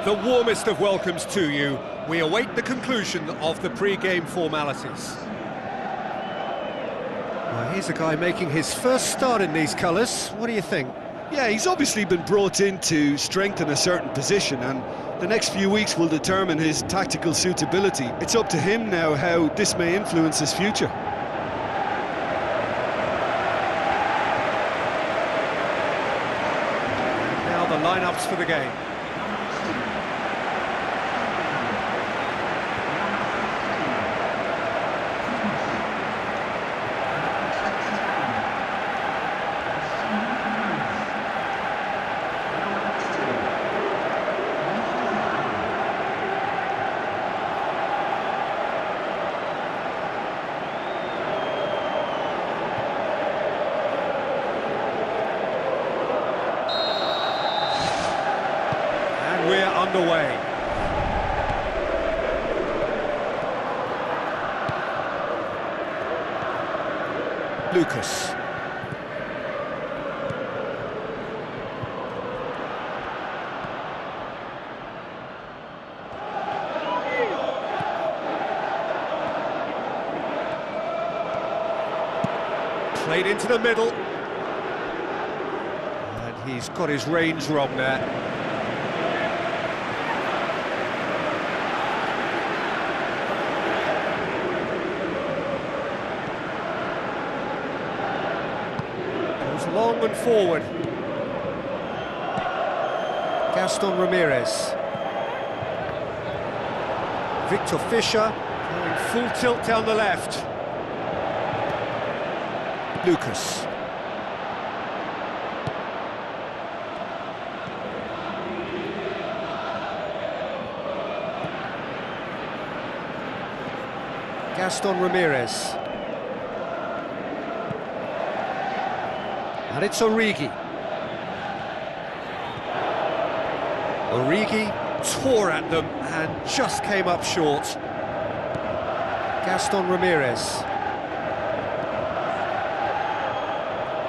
The warmest of welcomes to you. We await the conclusion of the pre-game formalities. Well, here's a guy making his first start in these colours. What do you think? Yeah, he's obviously been brought in to strengthen a certain position, and the next few weeks will determine his tactical suitability. It's up to him now how this may influence his future. Now the lineups for the game. We're underway. Lucas. Played into the middle. And he's got his range wrong there. Long and forward. Gaston Ramirez. Victor Fischer going full tilt down the left. Lucas. Gaston Ramirez. And it's Origi. Origi tore at them and just came up short. Gaston Ramirez.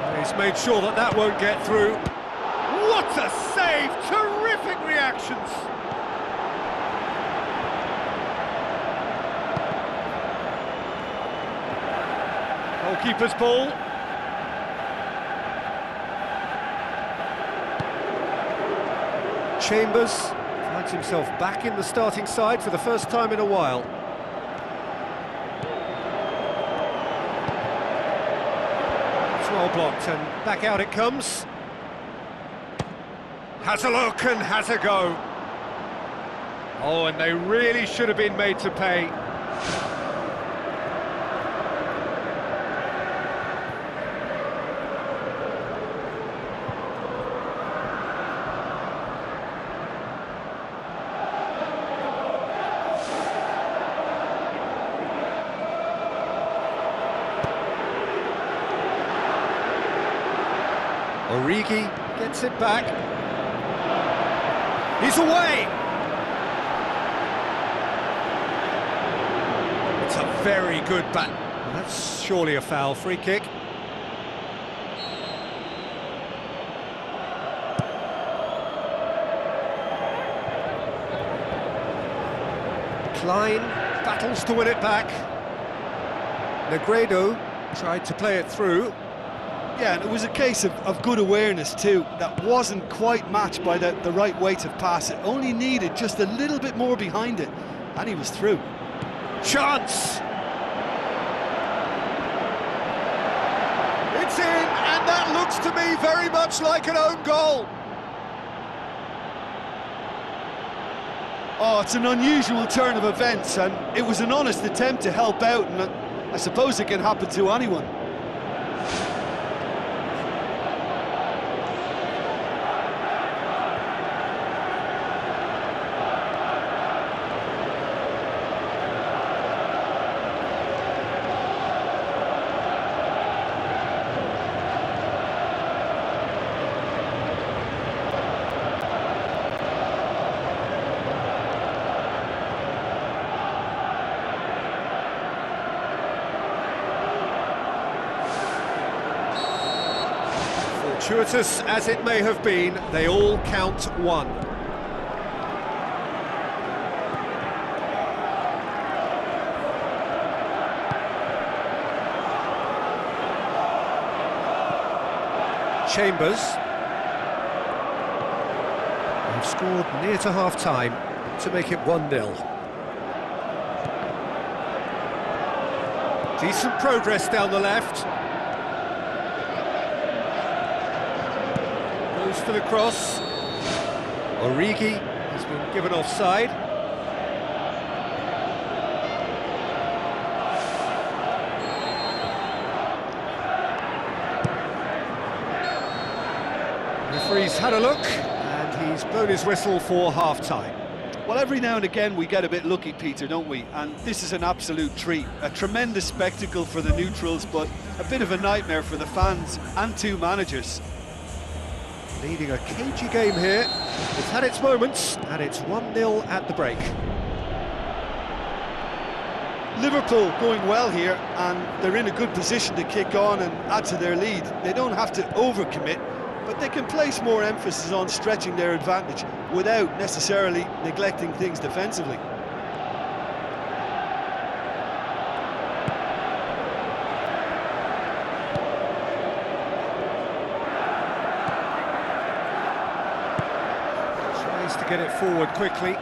And he's made sure that that won't get through. What a save! Terrific reactions! Goalkeeper's ball. Chambers finds himself back in the starting side for the first time in a while. It's well blocked and back out it comes. Has a look and has a go. Oh, and they really should have been made to pay. Origi gets it back. He's away! It's a very good bat. That's surely a foul. Free kick. Klein battles to win it back. Negredo tried to play it through. Yeah, and it was a case of good awareness too. That wasn't quite matched by the right weight of pass. It only needed just a little bit more behind it, and he was through. Chance! It's in, and that looks to me very much like an own goal. Oh, it's an unusual turn of events, and it was an honest attempt to help out, and I suppose it can happen to anyone. Fortuitous as it may have been, they all count one. Chambers. They've scored near to half-time to make it 1-0. Decent progress down the left. Goes for the cross. Origi has been given offside. Referee's had a look, and he's blown his whistle for half-time. Well, every now and again we get a bit lucky, Peter, don't we? And this is an absolute treat. A tremendous spectacle for the neutrals, but a bit of a nightmare for the fans and two managers. Leading a cagey game here. It's had its moments, and it's 1-0 at the break. Liverpool going well here, and they're in a good position to kick on and add to their lead. They don't have to overcommit, but they can place more emphasis on stretching their advantage without necessarily neglecting things defensively. Tries to get it forward quickly.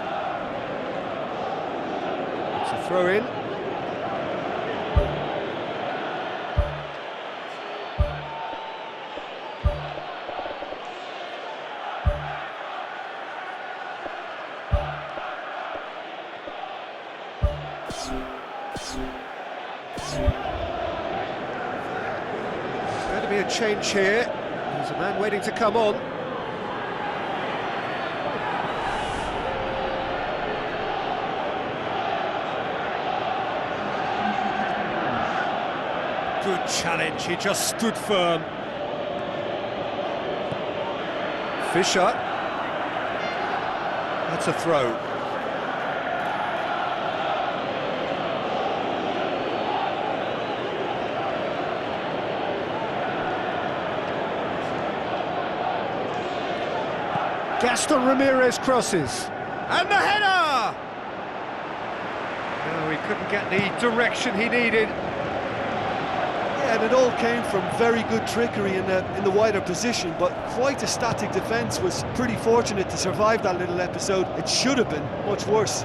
It's a throw-in. There's going to be a change here. There's a man waiting to come on. Good challenge, he just stood firm. Fisher. That's a throw. Gaston Ramirez crosses, and the header! No, he couldn't get the direction he needed. Yeah, and it all came from very good trickery in the wider position, but quite a static defence. Was pretty fortunate to survive that little episode. It should have been much worse.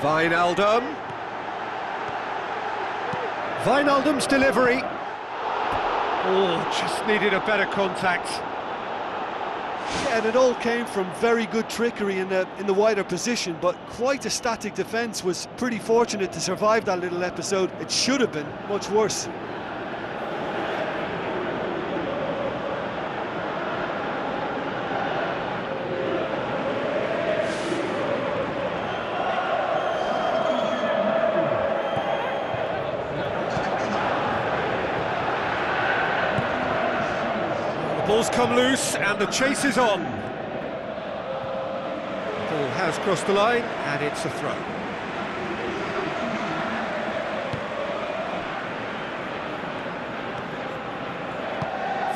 Wijnaldum. Wijnaldum's delivery. Oh, just needed a better contact. Yeah, and it all came from very good trickery in the wider position, but quite a static defence. Was pretty fortunate to survive that little episode. It should have been much worse. Ball's come loose and the chase is on. Ball has crossed the line and it's a throw.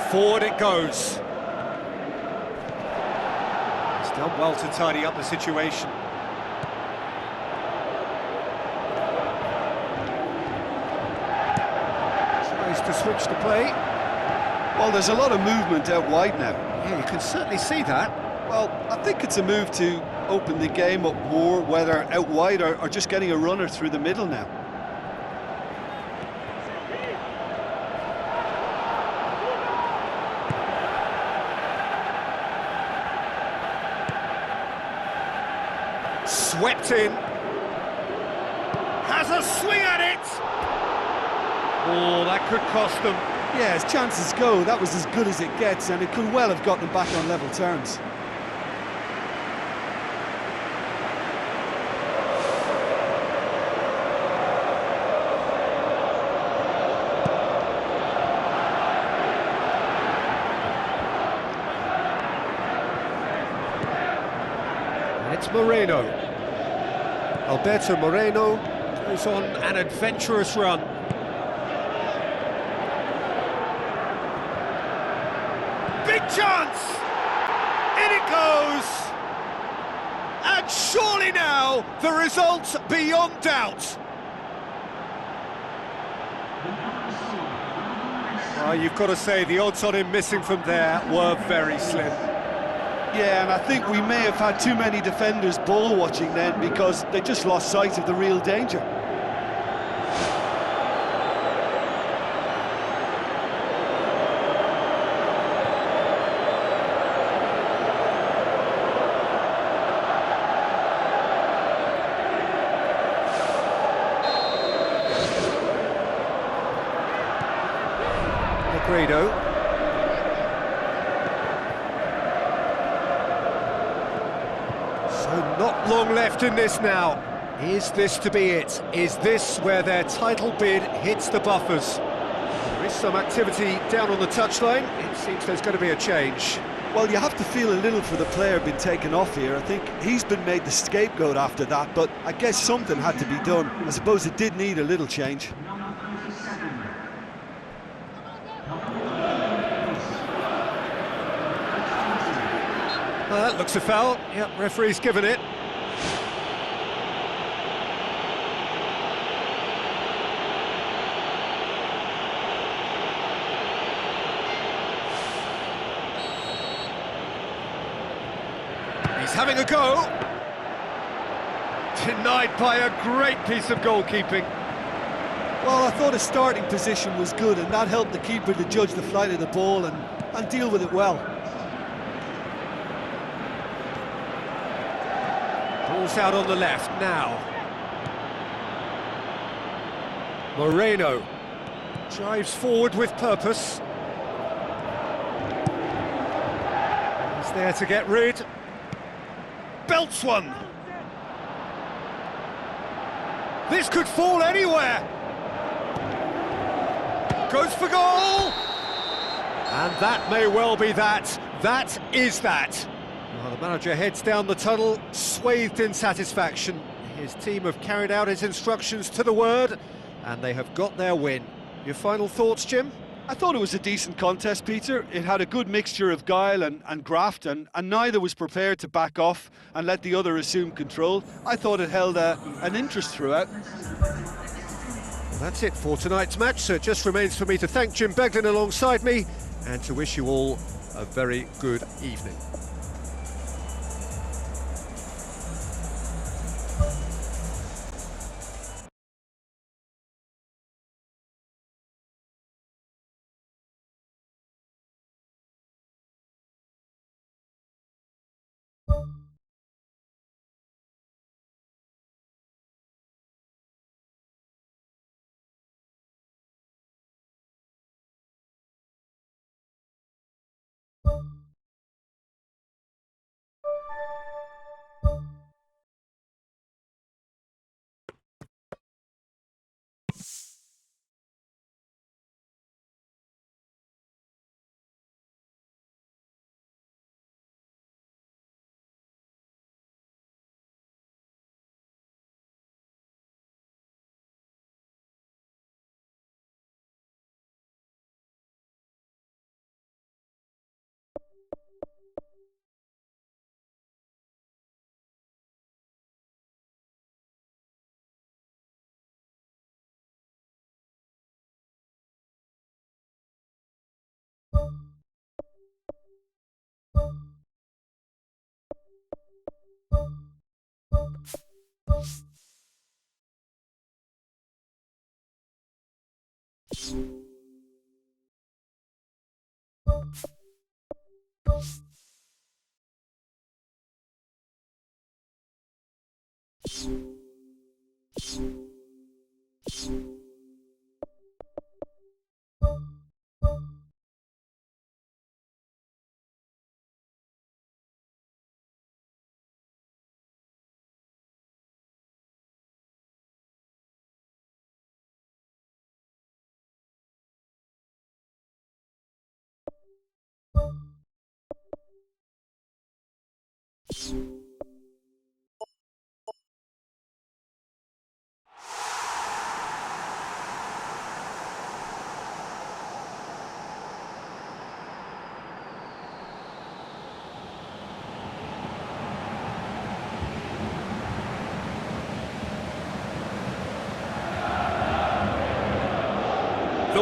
Forward it goes. He's done well to tidy up the situation. Tries to switch the play. Well, there's a lot of movement out wide now. Yeah, you can certainly see that. Well, I think it's a move to open the game up more, whether out wide or just getting a runner through the middle now. Swept in. Has a swing at it. Oh, that could cost them. Yeah, as chances go, that was as good as it gets, and it could well have gotten them back on level terms. And it's Moreno. Alberto Moreno goes on an adventurous run. Big chance! In it goes! And surely now, the result beyond doubt. Well, you've got to say the odds on him missing from there were very slim. Yeah, and I think we may have had too many defenders ball watching then because they just lost sight of the real danger. Negredo. So not long left in this now. Is this to be it? Is this where their title bid hits the buffers? There is some activity down on the touchline. It seems there's going to be a change. Well, you have to feel a little for the player being taken off here. I think he's been made the scapegoat after that, but I guess something had to be done. I suppose it did need a little change. That looks a foul. Yep, referee's given it. He's having a go. Denied by a great piece of goalkeeping. Well, I thought his starting position was good, and that helped the keeper to judge the flight of the ball and deal with it well. Ball's out on the left now. Moreno drives forward with purpose. He's there to get rid. Belts one. This could fall anywhere. Goes for goal. And that may well be that. That is that. Well, the manager heads down the tunnel, swathed in satisfaction. His team have carried out his instructions to the word, and they have got their win. Your final thoughts, Jim? I thought it was a decent contest, Peter. It had a good mixture of guile and graft, and neither was prepared to back off and let the other assume control. I thought it held an interest throughout. Well, that's it for tonight's match, so it just remains for me to thank Jim Beglin alongside me, and to wish you all a very good evening.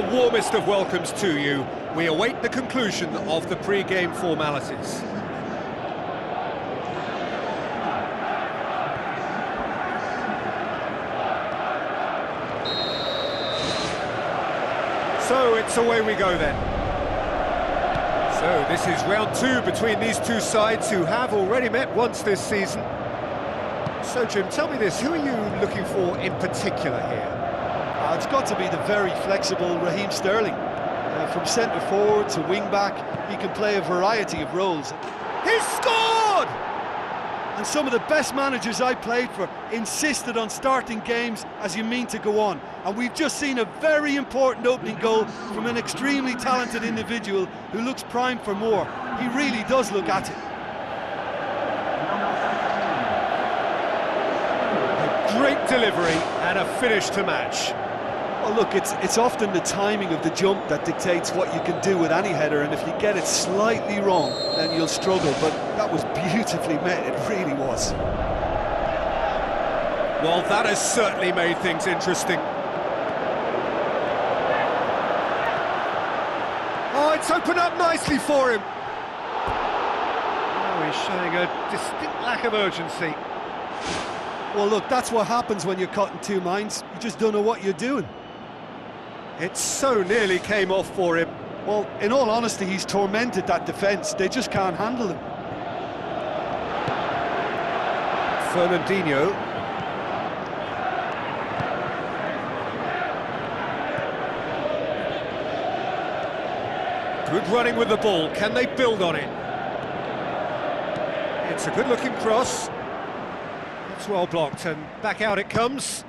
the warmest of welcomes to you. We await the conclusion of the pre-game formalities. So it's away we go then. So this is round two between these two sides who have already met once this season. So Jim, tell me this, who are you looking for in particular here? It's got to be the very flexible Raheem Sterling. From centre forward to wing back, he can play a variety of roles. He's scored! And some of the best managers I played for insisted on starting games as you mean to go on. And we've just seen a very important opening goal from an extremely talented individual who looks primed for more. He really does look at it. A great delivery and a finish to match. Well, look, it's often the timing of the jump that dictates what you can do with any header, and if you get it slightly wrong, then you'll struggle, but that was beautifully met, it really was. Well, that has certainly made things interesting. Oh, it's opened up nicely for him. Oh, he's showing a distinct lack of urgency. Well, look, that's what happens when you're caught in two minds. You just don't know what you're doing. It so nearly came off for him. Well, in all honesty, he's tormented that defence. They just can't handle him. Fernandinho. Good running with the ball. Can they build on it? It's a good-looking cross. It's well blocked, and back out it comes.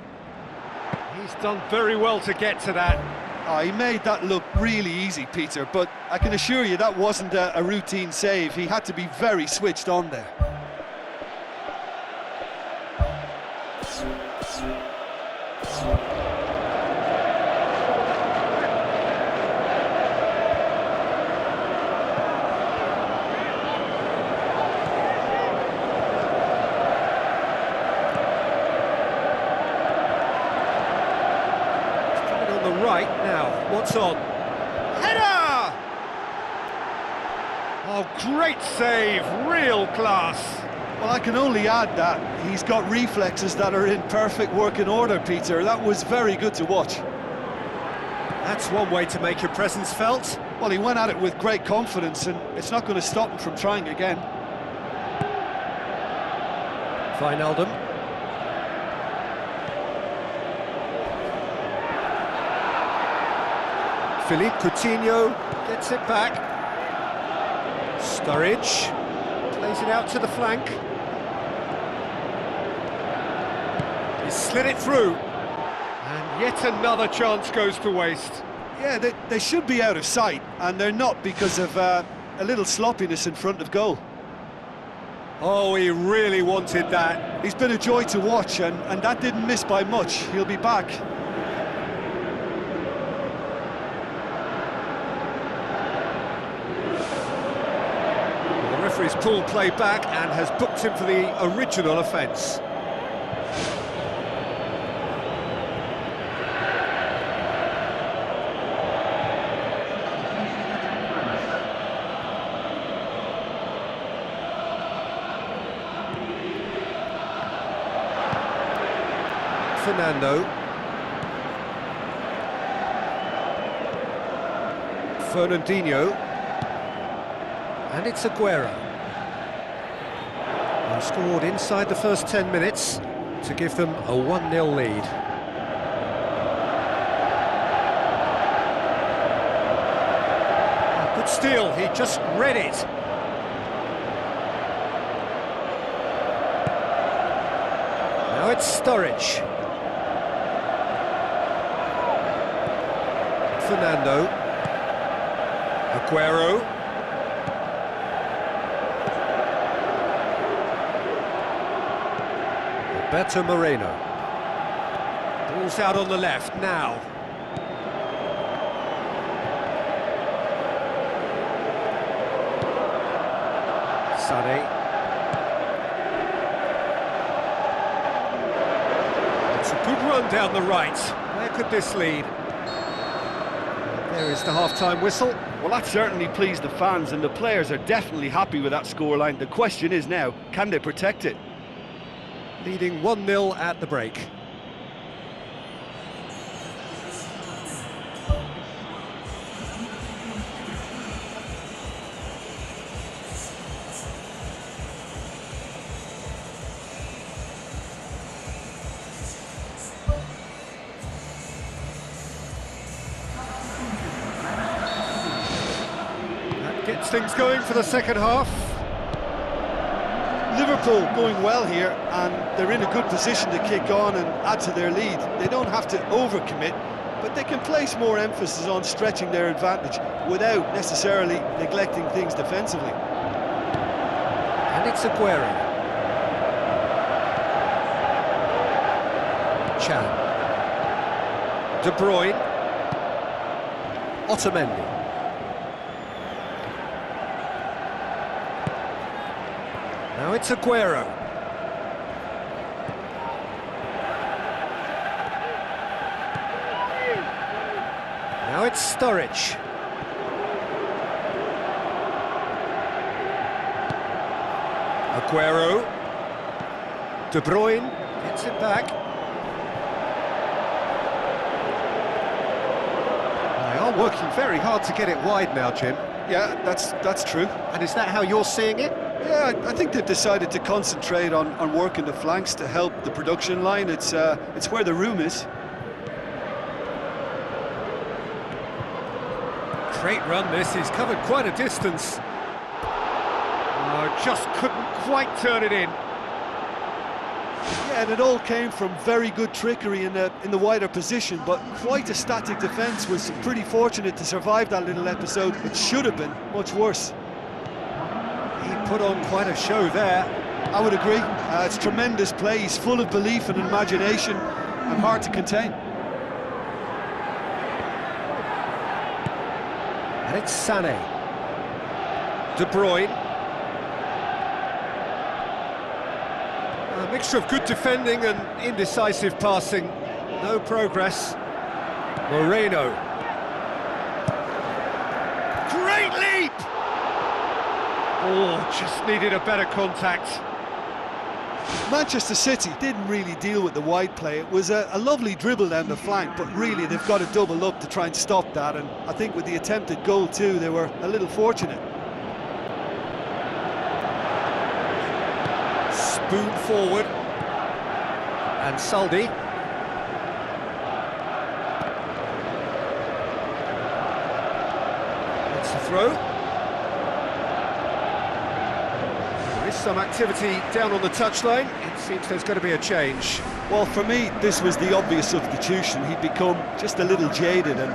He's done very well to get to that. Oh, he made that look really easy, Peter, but I can assure you that wasn't a routine save. He had to be very switched on there. Right now, what's on? Header! Oh, great save, real class. Well, I can only add that he's got reflexes that are in perfect working order, Peter. That was very good to watch. That's one way to make your presence felt. Well, he went at it with great confidence, and it's not going to stop him from trying again. Wijnaldum. Philippe Coutinho gets it back. Sturridge plays it out to the flank. He slid it through. And yet another chance goes to waste. Yeah, they should be out of sight, and they're not because of a little sloppiness in front of goal. Oh, he really wanted that. He's been a joy to watch, and that didn't miss by much. He'll be back. He's pulled play back and has booked him for the original offence. Fernando. Fernandinho. And it's Aguero. He scored inside the first 10 minutes to give them a 1-0 lead. Good steal, he just read it. Now it's Sturridge. Fernando. Aguero. Roberto Moreno. Ball's out on the left now. Sané. It's a good run down the right. Where could this lead? There is the half-time whistle. Well, that certainly pleased the fans, and the players are definitely happy with that scoreline. The question is now, can they protect it? Leading 1-0 at the break. Gets things going for the second half. Liverpool going well here, and they're in a good position to kick on and add to their lead. They don't have to overcommit, but they can place more emphasis on stretching their advantage without necessarily neglecting things defensively. And it's Aguero. Chan. De Bruyne. Otamendi. Now it's Aguero. Now it's Sturridge. Aguero. De Bruyne gets it back. They are working very hard to get it wide now, Jim. Yeah, that's true. And is that how you're seeing it? Yeah, I think they've decided to concentrate on working the flanks to help the production line. It's where the room is. Great run this, he's covered quite a distance. Oh, just couldn't quite turn it in. Yeah, and it all came from very good trickery in the wider position, but quite a static defence. Was pretty fortunate to survive that little episode. It should have been much worse. He put on quite a show there. I would agree. It's tremendous play. He's full of belief and imagination and hard to contain. And it's Sané. De Bruyne. A mixture of good defending and indecisive passing. No progress. Moreno. Great leap! Oh, just needed a better contact. Manchester City didn't really deal with the wide play. It was a lovely dribble down the flank, but really they've got to double up to try and stop that, and I think with the attempted goal too, they were a little fortunate. Spoon forward. And Saldi. That's the throw. Some activity down on the touchline. It seems there's going to be a change. Well, for me, this was the obvious substitution. He'd become just a little jaded, and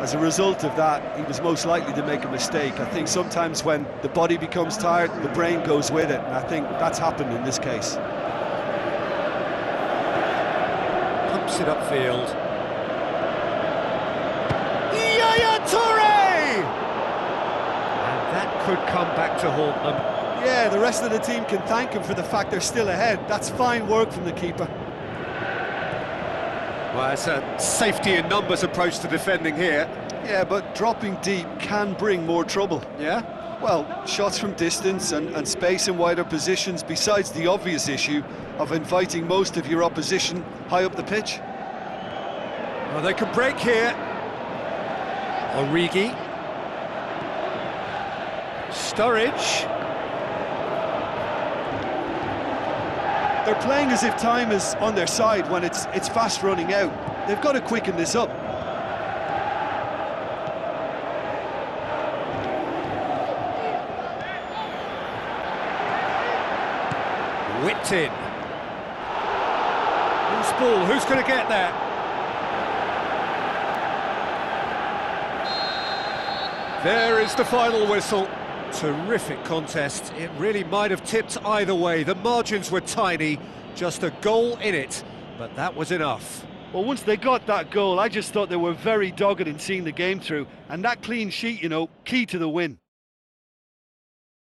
as a result of that, he was most likely to make a mistake. I think sometimes when the body becomes tired, the brain goes with it, and I think that's happened in this case. Pumps it upfield. Yaya Toure! And that could come back to haunt them. Yeah, the rest of the team can thank him for the fact they're still ahead. That's fine work from the keeper. Well, it's a safety in numbers approach to defending here. Yeah, but dropping deep can bring more trouble. Yeah? Well, shots from distance and space in wider positions, besides the obvious issue of inviting most of your opposition high up the pitch. Well, they can break here. Origi. Sturridge. They're playing as if time is on their side when it's fast running out. They've got to quicken this up. Whipped in. Loose ball, who's going to get there? There is the final whistle. Terrific contest. It really might have tipped either way. The margins were tiny, just a goal in it, but that was enough. Well, once they got that goal, I just thought they were very dogged in seeing the game through, and that clean sheet, you know, key to the win.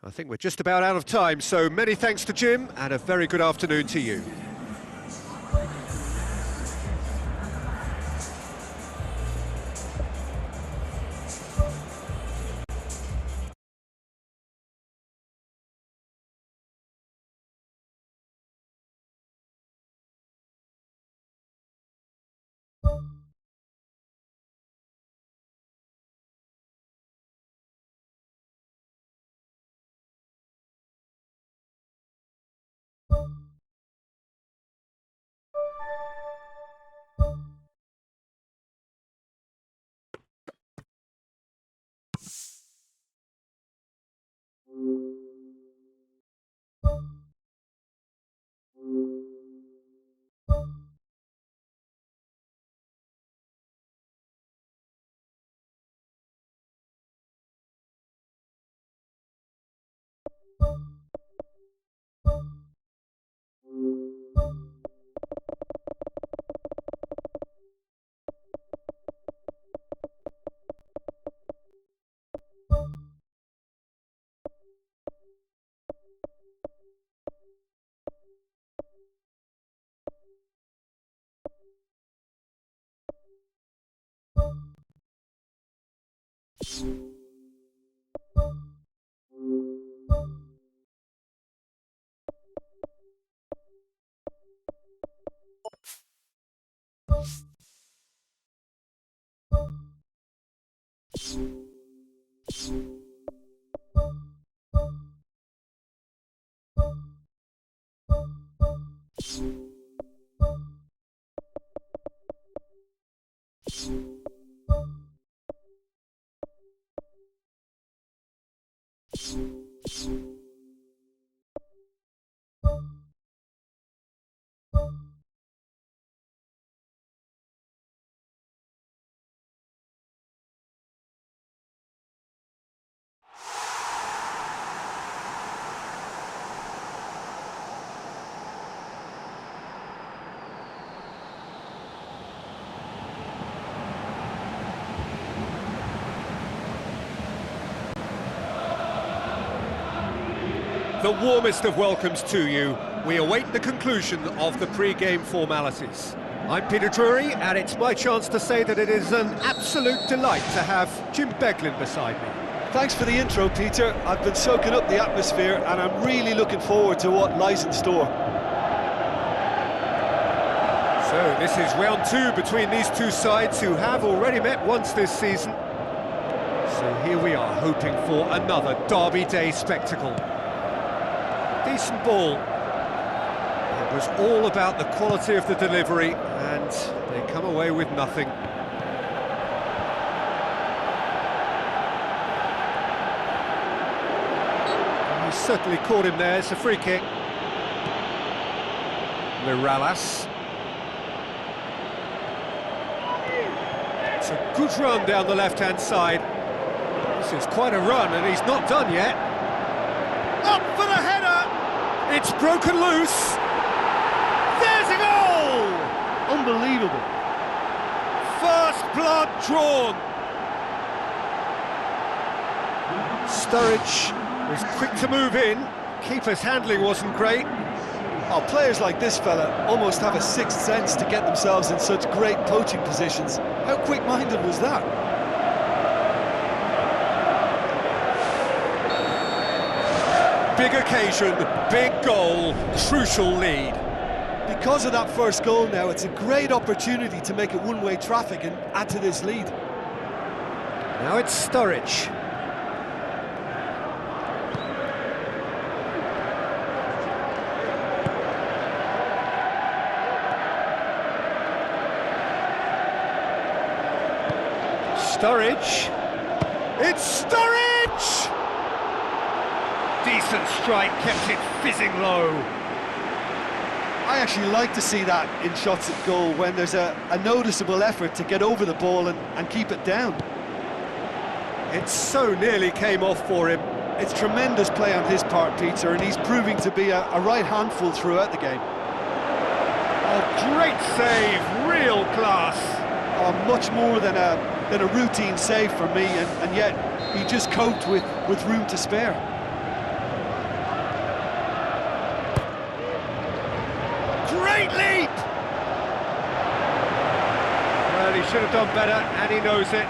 I think we're just about out of time, so many thanks to Jim, and a very good afternoon to you. The warmest of welcomes to you. We await the conclusion of the pre-game formalities. I'm Peter Drury, and it's my chance to say that it is an absolute delight to have Jim Beglin beside me. Thanks for the intro, Peter. I've been soaking up the atmosphere and I'm really looking forward to what lies in store. So this is round two between these two sides who have already met once this season. So here we are, hoping for another Derby Day spectacle. Decent ball. It was all about the quality of the delivery, and they come away with nothing. He certainly caught him there. It's a free kick. Miralas. It's a good run down the left-hand side. This is quite a run, and he's not done yet. Up for the header! It's broken loose! There's a goal! Unbelievable. First blood drawn. Sturridge was quick to move in. Keeper's handling wasn't great. Oh, players like this fella almost have a sixth sense to get themselves in such great poaching positions. How quick-minded was that? Big occasion, big goal, crucial lead. Because of that first goal now, it's a great opportunity to make it one-way traffic and add to this lead. Now it's Sturridge. Sturridge. It's Sturridge! Decent strike, kept it fizzing low. I actually like to see that in shots at goal, when there's a noticeable effort to get over the ball and keep it down. It so nearly came off for him. It's tremendous play on his part, Peter, and he's proving to be a right handful throughout the game. Oh, great save, real class. Oh, much more than a routine save for me, and yet he just coped with room to spare. Great leap! Well, he should have done better, and he knows it.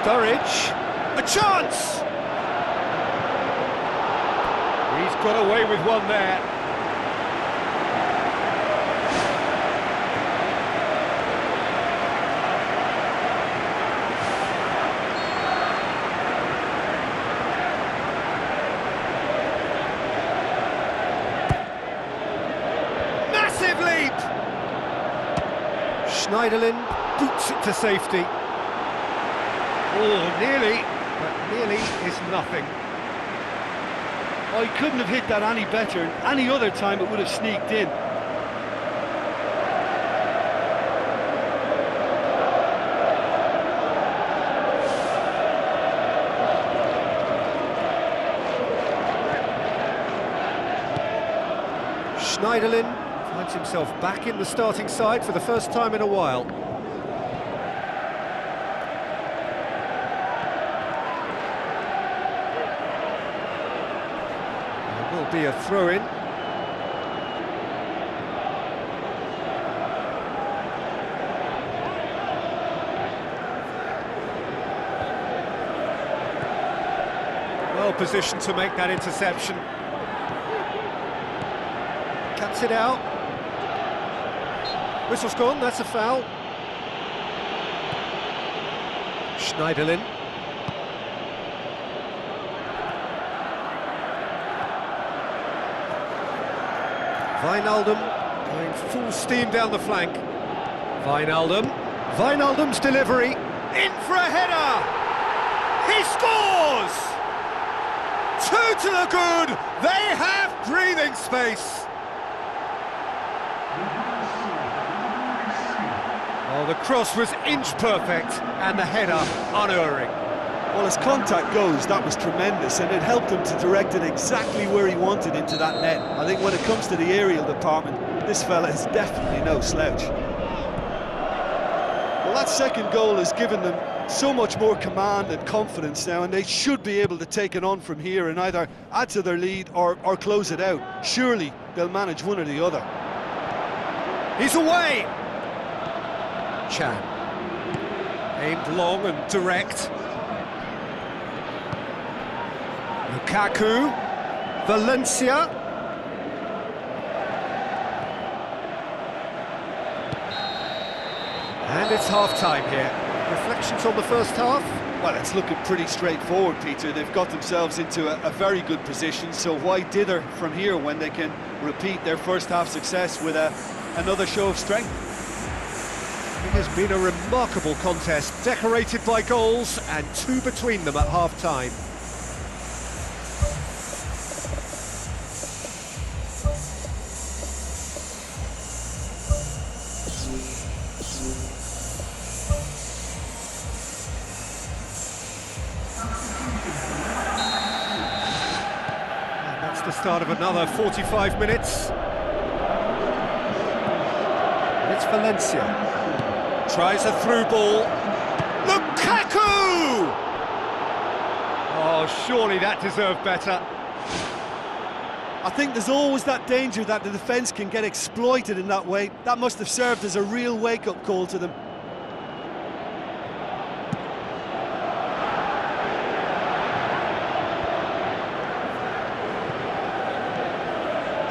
Sturridge, a chance! He's got away with one there. Schneiderlin boots it to safety. Oh, nearly, but nearly is nothing. Oh, he couldn't have hit that any better. Any other time it would have sneaked in. Schneiderlin finds himself back in the starting side for the first time in a while. There will be a throw-in. Well positioned to make that interception. Cuts it out. Whistle's gone, that's a foul. Schneiderlin. Wijnaldum going full steam down the flank. Wijnaldum's delivery. In for a header! He scores! 2 to the good! They have breathing space! Oh, the cross was inch perfect and the header unerring. Well, as contact goes, that was tremendous, and it helped him to direct it exactly where he wanted into that net. I think when it comes to the aerial department, this fella is definitely no slouch. Well, that second goal has given them so much more command and confidence now, and they should be able to take it on from here and either add to their lead or close it out. Surely they'll manage one or the other. He's away! Chan. Aimed long and direct. Lukaku. Valencia. And it's half-time here. Reflections on the first half? Well, it's looking pretty straightforward, Peter. They've got themselves into a very good position, so why dither from here when they can repeat their first half success with another show of strength? It has been a remarkable contest, decorated by goals and 2 between them at half-time. And that's the start of another 45 minutes. And it's Valencia. Tries a through ball. Lukaku! Oh, surely that deserved better. I think there's always that danger that the defence can get exploited in that way. That must have served as a real wake-up call to them.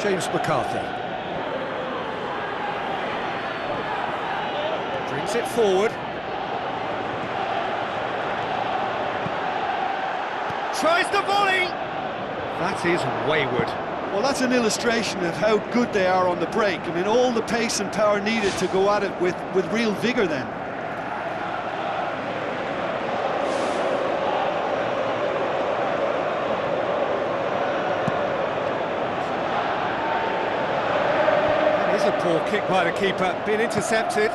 James McCarthy. Brings it forward. Tries the volley! That is wayward. Well, that's an illustration of how good they are on the break. I mean, all the pace and power needed to go at it with real vigour then. That is a poor kick by the keeper, being intercepted.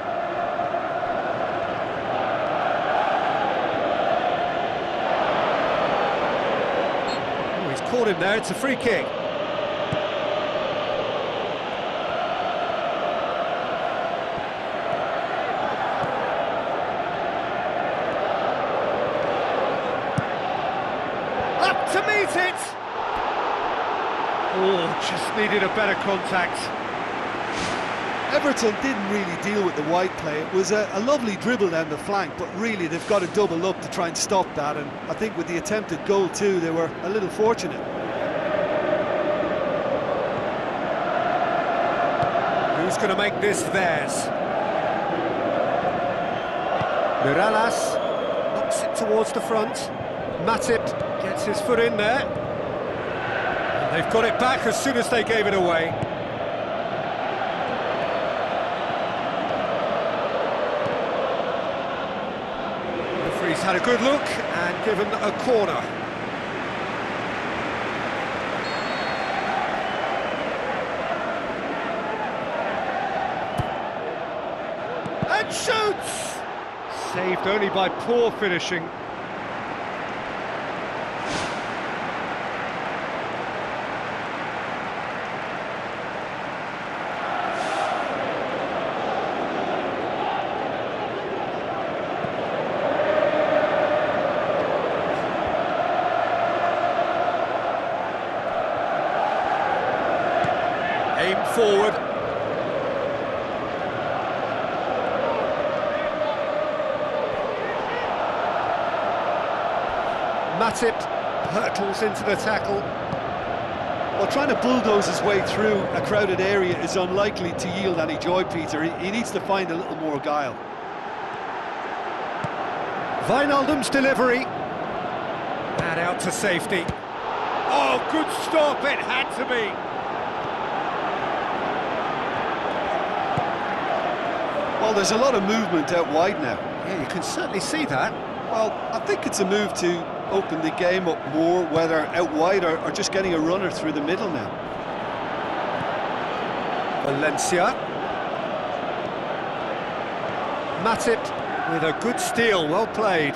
Caught him there, it's a free kick. Up to meet it! Oh, just needed a better contact. Everton didn't really deal with the wide play. It was a lovely dribble down the flank, but really they've got to double up to try and stop that, and I think with the attempted goal too, they were a little fortunate. Who's going to make this theirs? Mirallas knocks it towards the front. Matip gets his foot in there. And they've got it back as soon as they gave it away. He's had a good look and given a corner. And shoots! Saved only by poor finishing. Aim forward. Matip hurtles into the tackle. Well, trying to bulldoze his way through a crowded area is unlikely to yield any joy, Peter. He needs to find a little more guile. Wijnaldum's delivery. And out to safety. Oh, good stop, it had to be. Well, there's a lot of movement out wide now. Yeah, you can certainly see that. Well, I think it's a move to open the game up more, whether out wide or just getting a runner through the middle now. Valencia. Matip with a good steal, well played.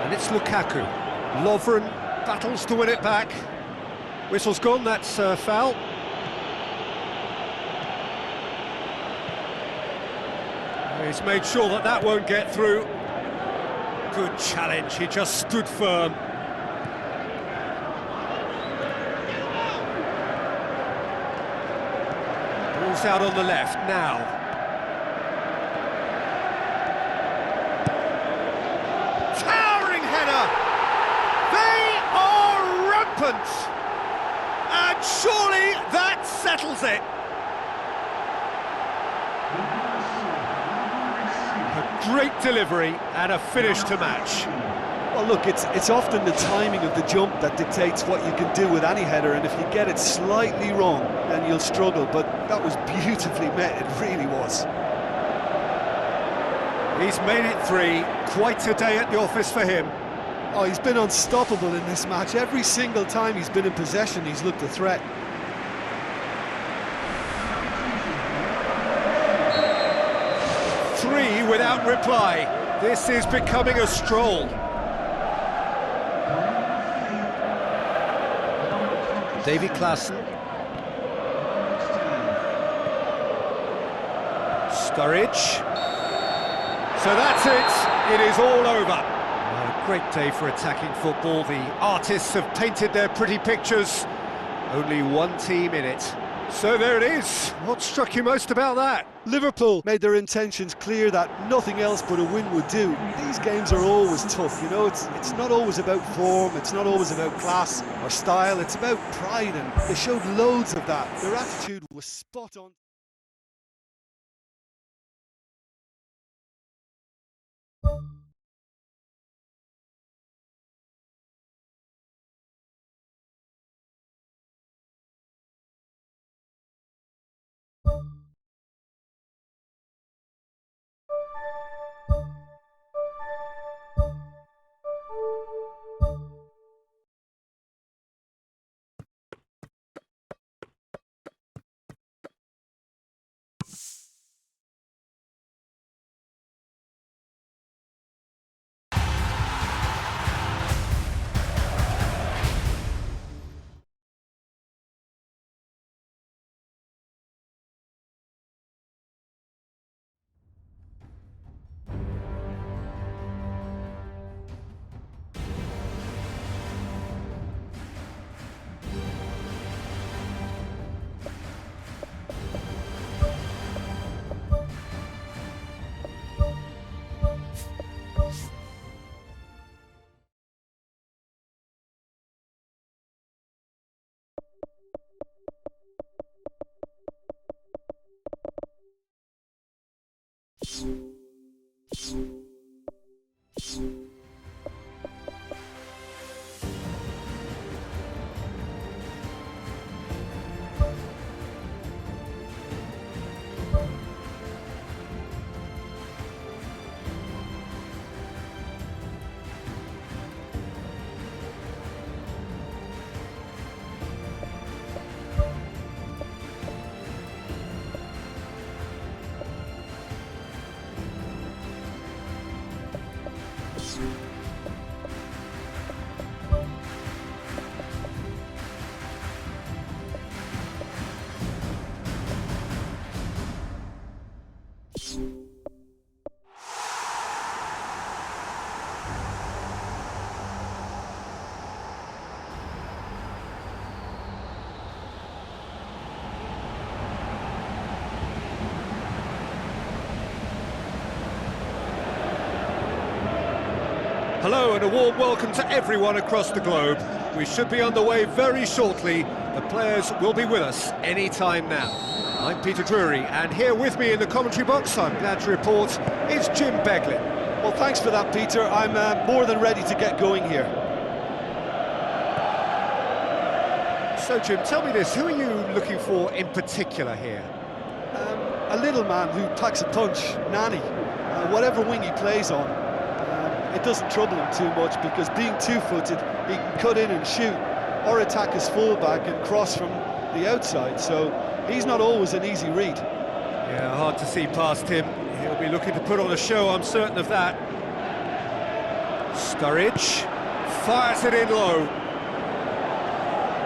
And it's Lukaku. Lovren battles to win it back. Whistle's gone, that's foul. He's made sure that that won't get through. Good challenge, he just stood firm. Ball's out on the left now. And surely that settles it. A great delivery and a finish to match. Well, look, it's often the timing of the jump that dictates what you can do with any header, and if you get it slightly wrong, then you'll struggle, but that was beautifully met, it really was. He's made it 3, quite a day at the office for him. Oh, he's been unstoppable in this match. Every single time he's been in possession, he's looked a threat. Three without reply. This is becoming a stroll. David Klaassen. Sturridge. So that's it. It is all over. Great day for attacking football. The artists have painted their pretty pictures. Only one team in it. So there it is. What struck you most about that? Liverpool made their intentions clear that nothing else but a win would do. These games are always tough, you know, it's not always about form, it's not always about class or style, it's about pride, and they showed loads of that. Their attitude was spot on. Hello and a warm welcome to everyone across the globe. We should be underway very shortly. The players will be with us any time now. I'm Peter Drury, and here with me in the commentary box, I'm glad to report, is Jim Beglin. Well, thanks for that, Peter. I'm more than ready to get going here. So, Jim, tell me this, who are you looking for in particular here? A little man who packs a punch, Nani. Whatever wing he plays on, it doesn't trouble him too much because being two-footed, he can cut in and shoot or attack his fullback and cross from the outside, so he's not always an easy read. Yeah, hard to see past him. He'll be looking to put on a show, I'm certain of that. Sturridge fires it in low.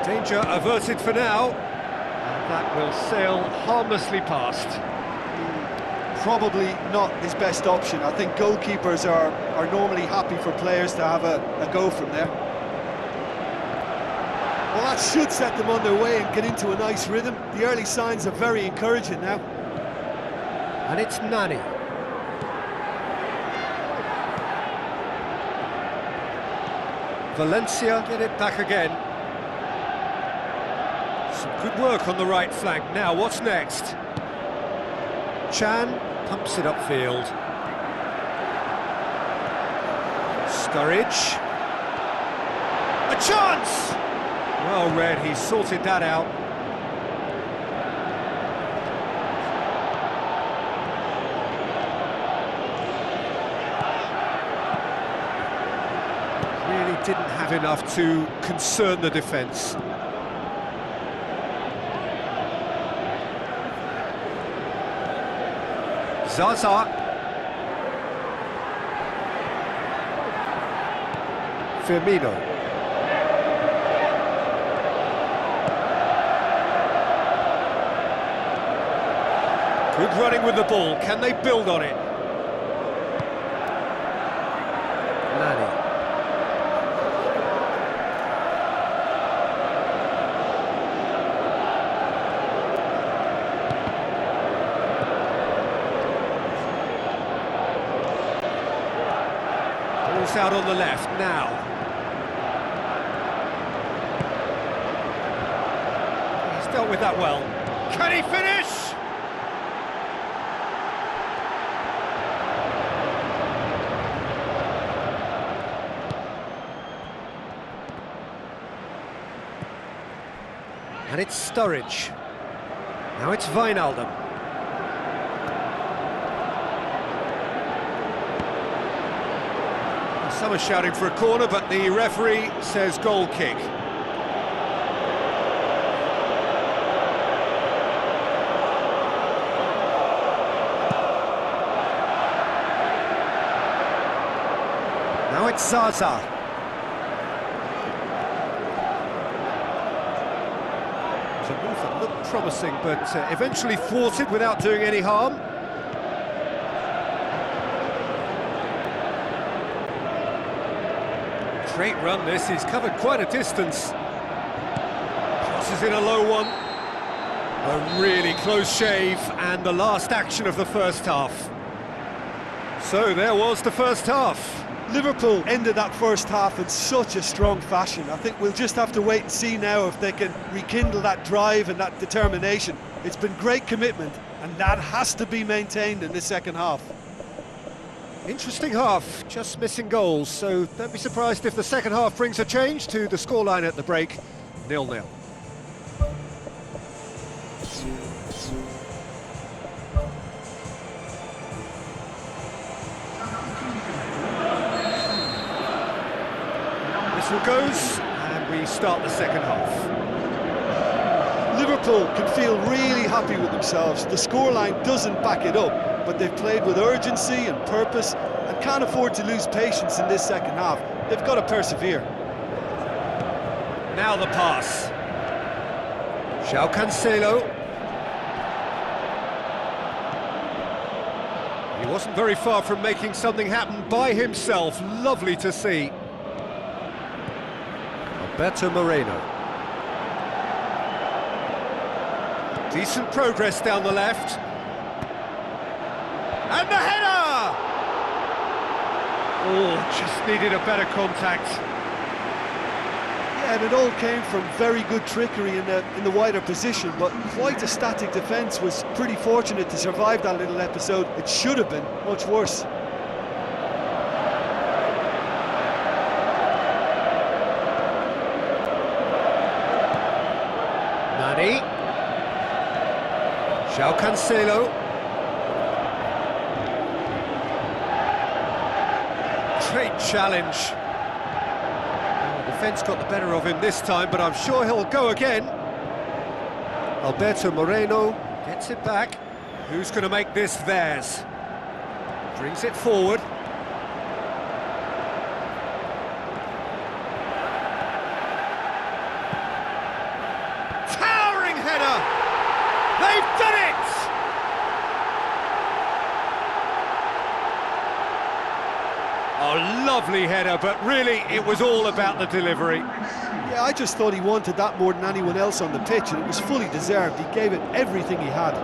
Danger averted for now. And that will sail harmlessly past. Probably not his best option. I think goalkeepers are normally happy for players to have a go from there. Well, that should set them on their way and get into a nice rhythm. The early signs are very encouraging now. And it's Nani. Valencia get it back again. Some good work on the right flank. Now, what's next? Chan pumps it upfield. Sturridge. A chance! Well read, he sorted that out. Really didn't have enough to concern the defence. Zaza. Firmino. Good running with the ball. Can they build on it? Nani. Ball's out on the left now. He's dealt with that well. Can he finish? And it's Sturridge. Now it's Wijnaldum. Some are shouting for a corner, but the referee says goal kick. Now it's Zaza. It's a move that looked promising, but eventually thwarted without doing any harm. Great run this, he's covered quite a distance. Crosses in a low one. A really close shave, and the last action of the first half. So there was the first half. Liverpool ended that first half in such a strong fashion. I think we'll just have to wait and see now if they can rekindle that drive and that determination. It's been great commitment, and that has to be maintained in the second half. Interesting half, just missing goals, so don't be surprised if the second half brings a change to the scoreline at the break, 0-0. Whistle goes, and we start the second half. Liverpool can feel really happy with themselves. The scoreline doesn't back it up, but they've played with urgency and purpose and can't afford to lose patience in this second half. They've got to persevere. Now the pass. João Cancelo. He wasn't very far from making something happen by himself. Lovely to see. Alberto Moreno. Decent progress down the left. And the header! Oh, just needed a better contact. Yeah, and it all came from very good trickery in the wider position, but quite a static defence. Was pretty fortunate to survive that little episode. It should have been much worse. Nani. João Cancelo. Great challenge. The defence got the better of him this time, but I'm sure he'll go again. Alberto Moreno gets it back. Who's going to make this theirs? Brings it forward. Towering header! They've done it! Oh, lovely header, but really it was all about the delivery. Yeah, I just thought he wanted that more than anyone else on the pitch, and it was fully deserved. He gave it everything he had.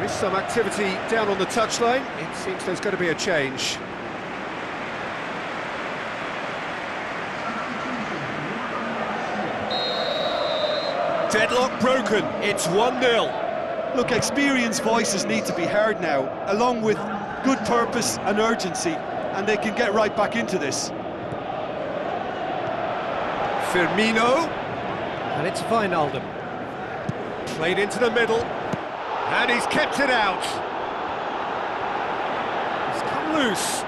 Some activity down on the touchline. It seems there's going to be a change. Deadlock broken. It's 1-0. Look, experienced voices need to be heard now, along with good purpose and urgency, and they can get right back into this. Firmino. And it's Wijnaldum. Played into the middle. And he's kept it out. He's come loose.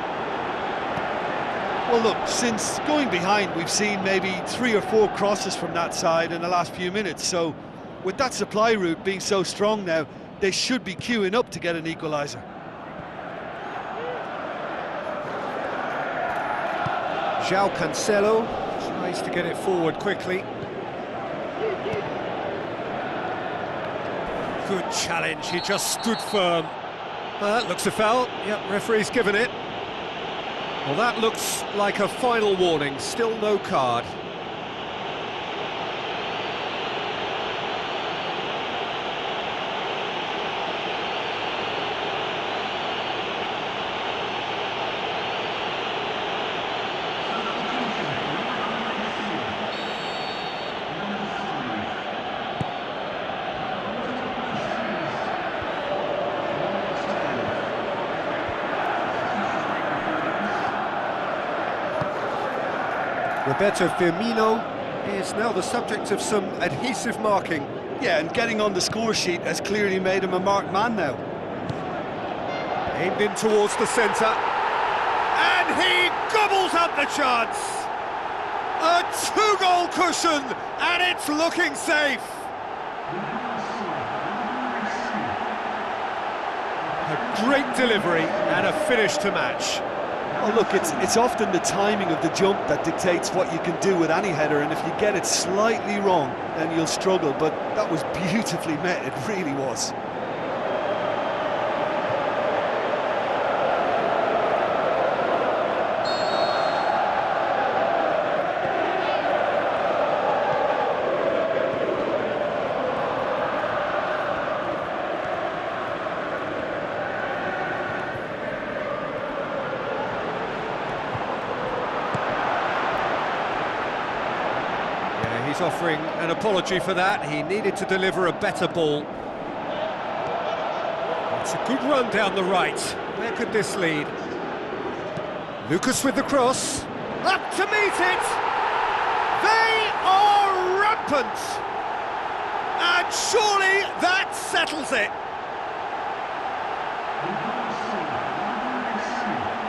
Well, look, since going behind, we've seen maybe 3 or 4 crosses from that side in the last few minutes. So, with that supply route being so strong now, they should be queuing up to get an equaliser. João Cancelo tries to get it forward quickly. Good challenge, he just stood firm. That looks a foul. Yep, referee's given it. Well, that looks like a final warning, still no card. Roberto Firmino is now the subject of some adhesive marking. Yeah, and getting on the score sheet has clearly made him a marked man now. Aimed in towards the centre, and he gobbles up the chance! A 2-goal cushion, and it's looking safe! A great delivery and a finish to match. Oh, look, it's often the timing of the jump that dictates what you can do with any header, and if you get it slightly wrong, then you'll struggle, but that was beautifully met, it really was. He's offering an apology for that. He needed to deliver a better ball. It's a good run down the right. Where could this lead? Lucas with the cross. Up to meet it! They are rampant! And surely that settles it!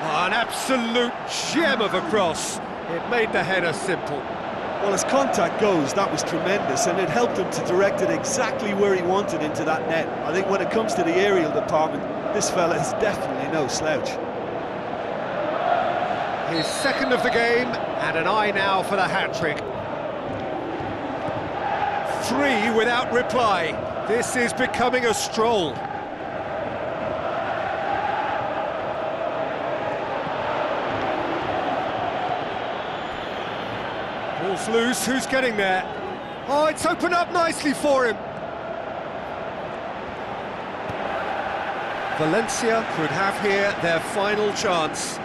Oh, an absolute gem of a cross. It made the header simple. Well, as contact goes, that was tremendous, and it helped him to direct it exactly where he wanted into that net. I think when it comes to the aerial department, this fella is definitely no slouch. His second of the game, and an eye now for the hat-trick. 3 without reply. This is becoming a stroll. Ball's loose, who's getting there? Oh, it's opened up nicely for him. Valencia could have here their final chance.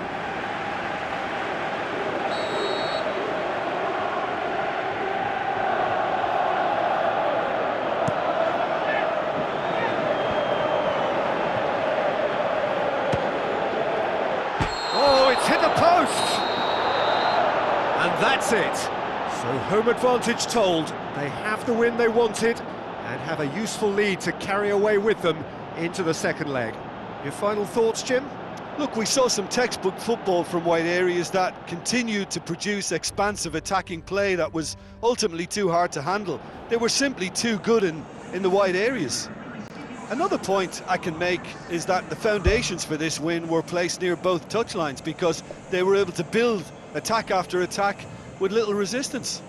Oh, it's hit the post! And that's it. So home advantage told. They have the win they wanted and have a useful lead to carry away with them into the second leg. Your final thoughts, Jim? Look, we saw some textbook football from wide areas that continued to produce expansive attacking play that was ultimately too hard to handle. They were simply too good in the wide areas. Another point I can make is that the foundations for this win were placed near both touchlines because they were able to build attack after attack with little resistance.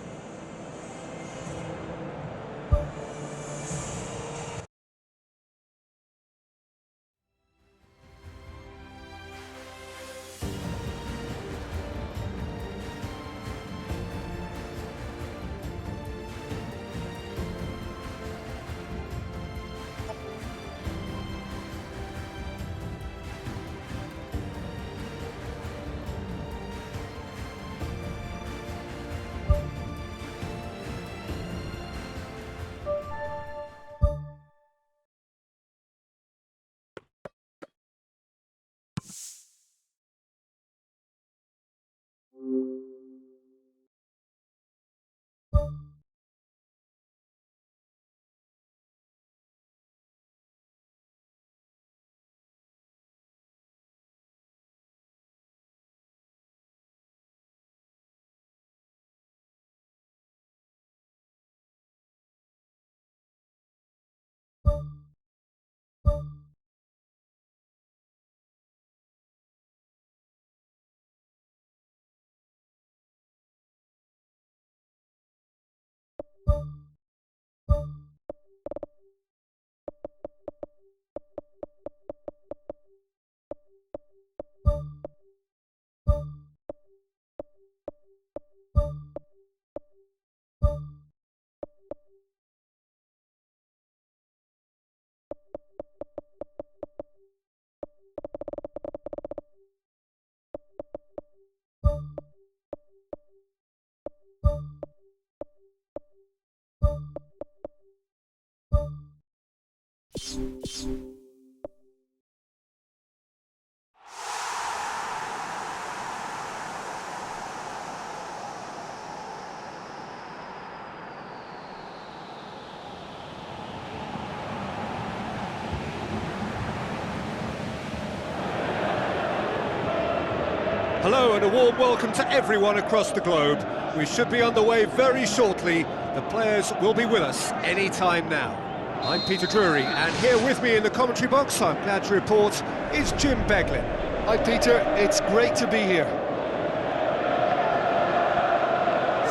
Hello and a warm welcome to everyone across the globe. We should be underway very shortly. The players will be with us any time now. I'm Peter Drury, and here with me in the commentary box, I'm glad to report, is Jim Beglin. Hi Peter, it's great to be here.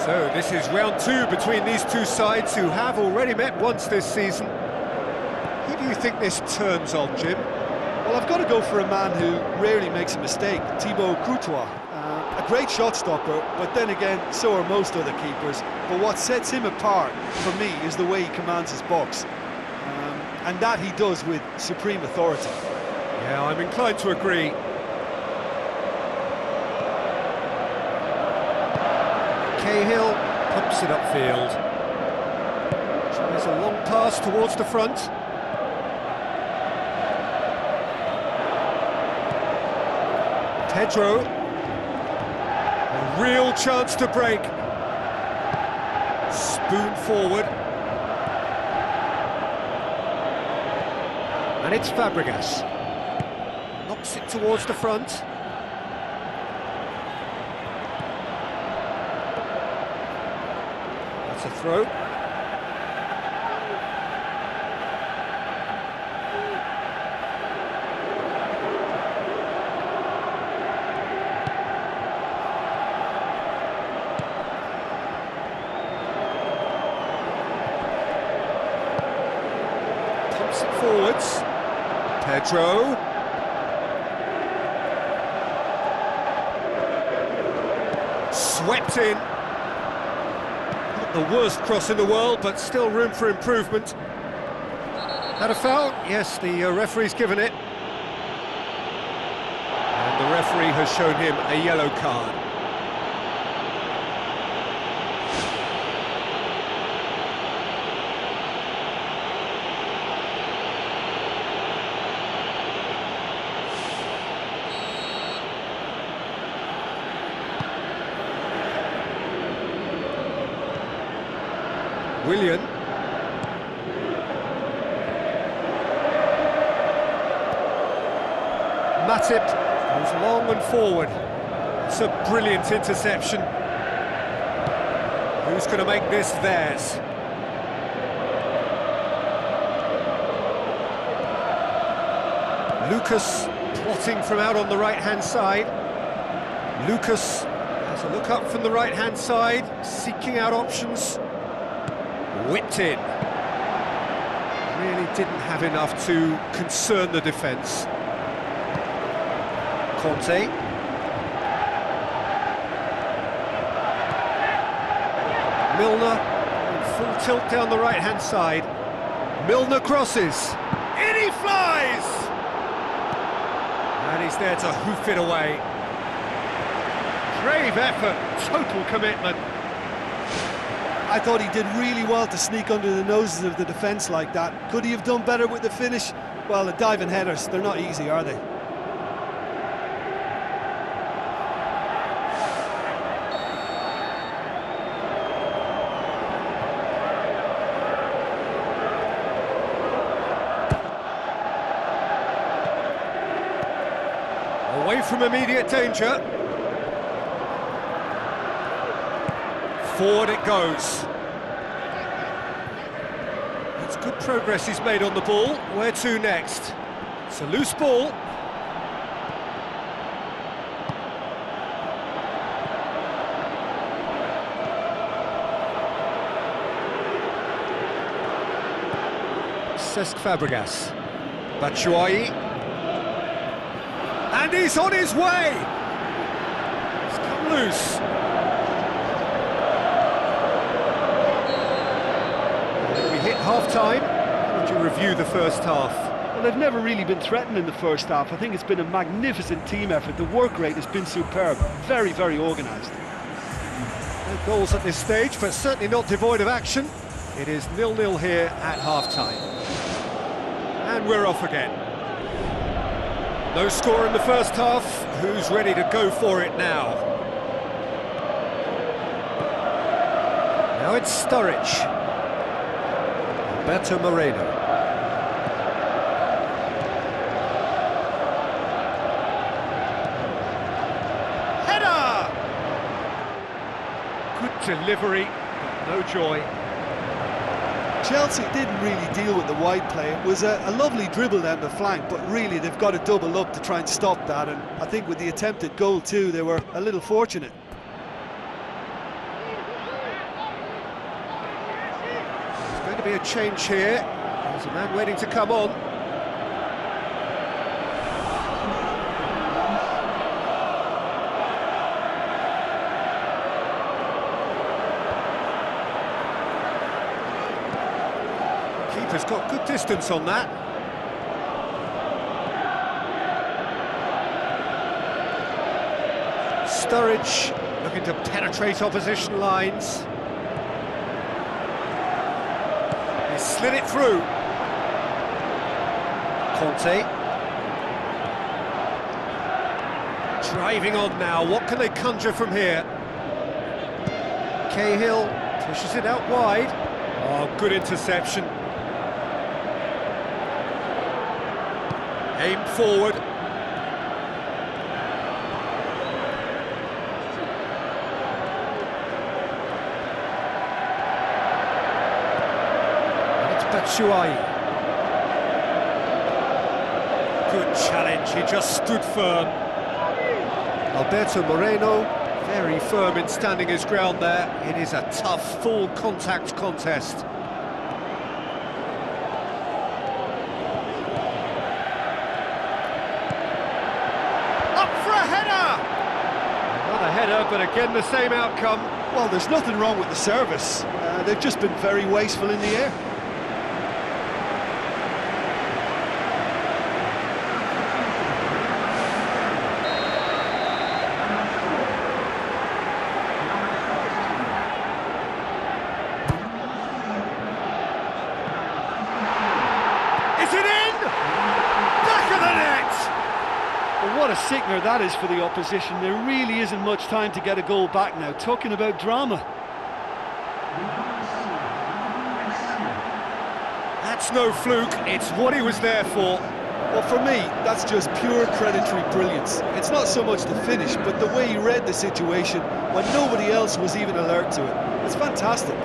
So this is round two between these two sides who have already met once this season. Who do you think this turns on, Jim? Well, I've got to go for a man who rarely makes a mistake, Thibaut Courtois. A great shot stopper, but then again, so are most other keepers. But what sets him apart, for me, is the way he commands his box. And that he does with supreme authority. Yeah, I'm inclined to agree. Cahill pumps it upfield. Tries a long pass towards the front. Pedro, a real chance to break. Spoon forward. And it's Fabregas. Knocks it towards the front. That's a throw. Forwards, Pedro. Swept in. the worst cross in the world, but still room for improvement. Had a foul? Yes, the referee's given it. And the referee has shown him a yellow card. Willian. Matip goes long and forward. It's a brilliant interception. Who's going to make this theirs? Lucas plotting from out on the right-hand side. Lucas has a look up from the right-hand side, seeking out options. Whipped in. Really didn't have enough to concern the defence. Conte. Milner, in full tilt down the right-hand side. Milner crosses. In he flies! And he's there to hoof it away. Brave effort, total commitment. I thought he did really well to sneak under the noses of the defence like that. Could he have done better with the finish? Well, the diving headers, they're not easy, are they? Away from immediate danger. Forward it goes. It's good progress he's made on the ball. Where to next? It's a loose ball. Cesc Fabregas. Batshuayi. And he's on his way! He's come loose. Half-time, how would you review the first half? Well, they've never really been threatened in the first half. I think it's been a magnificent team effort. The work rate has been superb. Very, very organised. No goals at this stage, but certainly not devoid of action. It is 0-0 here at half-time. And we're off again. No score in the first half. Who's ready to go for it now? Now it's Sturridge. Alberto Moreno. Header! Good delivery, but no joy. Chelsea didn't really deal with the wide play. It was a lovely dribble down the flank, but really they've got to double up to try and stop that, and I think with the attempted goal too, they were a little fortunate. Be a change here. There's a man waiting to come on. Keeper's got good distance on that. Sturridge looking to penetrate opposition lines. Slid it through. Conte. Driving on now, what can they conjure from here? Cahill pushes it out wide. Oh, good interception. Aimed forward. Batshuayi. Good challenge, he just stood firm. Alberto Moreno, very firm in standing his ground there. It is a tough, full contact contest. Up for a header! Another header, but again the same outcome. Well, there's nothing wrong with the service. They've just been very wasteful in the air. Is it in? Back of the net! Well, what a sickener that is for the opposition. There really isn't much time to get a goal back now. Talking about drama. That's no fluke, it's what he was there for. Well, for me, that's just pure predatory brilliance. It's not so much the finish, but the way he read the situation when nobody else was even alert to it. It's fantastic.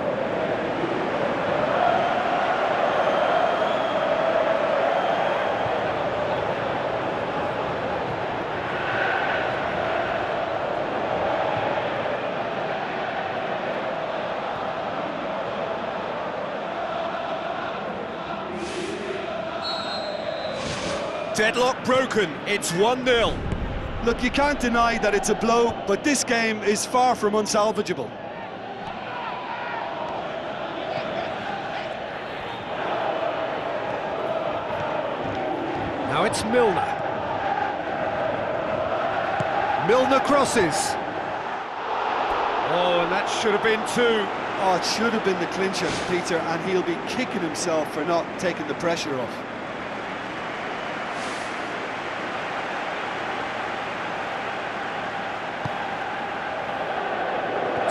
Deadlock broken, it's 1-0. Look, you can't deny that it's a blow, but this game is far from unsalvageable. Now it's Milner. Milner crosses. Oh, and that should have been two. Oh, it should have been the clincher, Peter, and he'll be kicking himself for not taking the pressure off.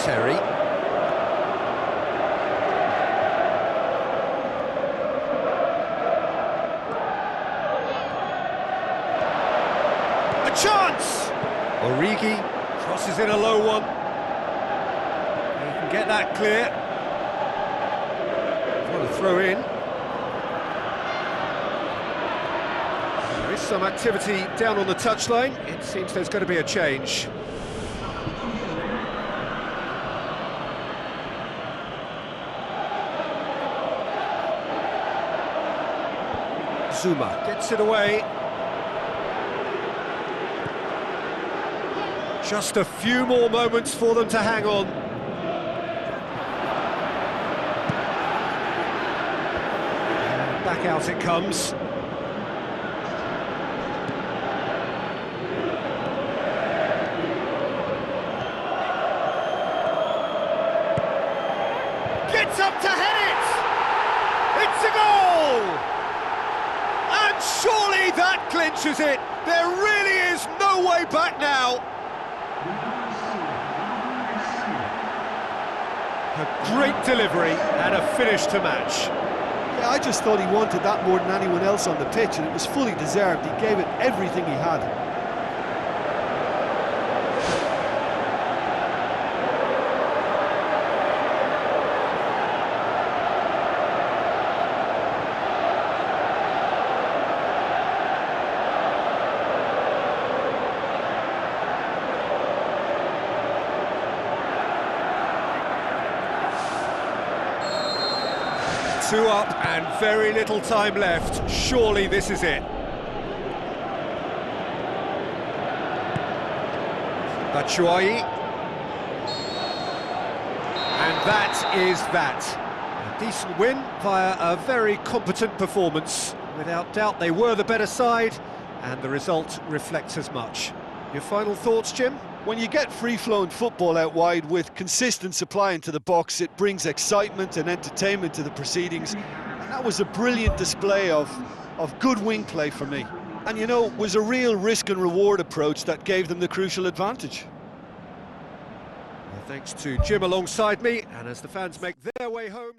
Terry. A chance! Origi crosses in a low one. He can get that clear. Want to throw in. There is some activity down on the touchline. It seems there's going to be a change. Zuma gets it away. Just a few more moments for them to hang on. And back out it comes. Gets up to head it! It's a goal! And surely that clinches it. There really is no way back now. A great delivery and a finish to match. Yeah, I just thought he wanted that more than anyone else on the pitch, and it was fully deserved. He gave it everything he had. 2 up and very little time left. Surely this is it. Batshuayi. And that is that. A decent win via a very competent performance. Without doubt they were the better side, and the result reflects as much. Your final thoughts, Jim? When you get free-flowing football out wide with consistent supply into the box, it brings excitement and entertainment to the proceedings. And that was a brilliant display of good wing play for me. And, you know, it was a real risk and reward approach that gave them the crucial advantage. Well, thanks to Jim alongside me, and as the fans make their way home...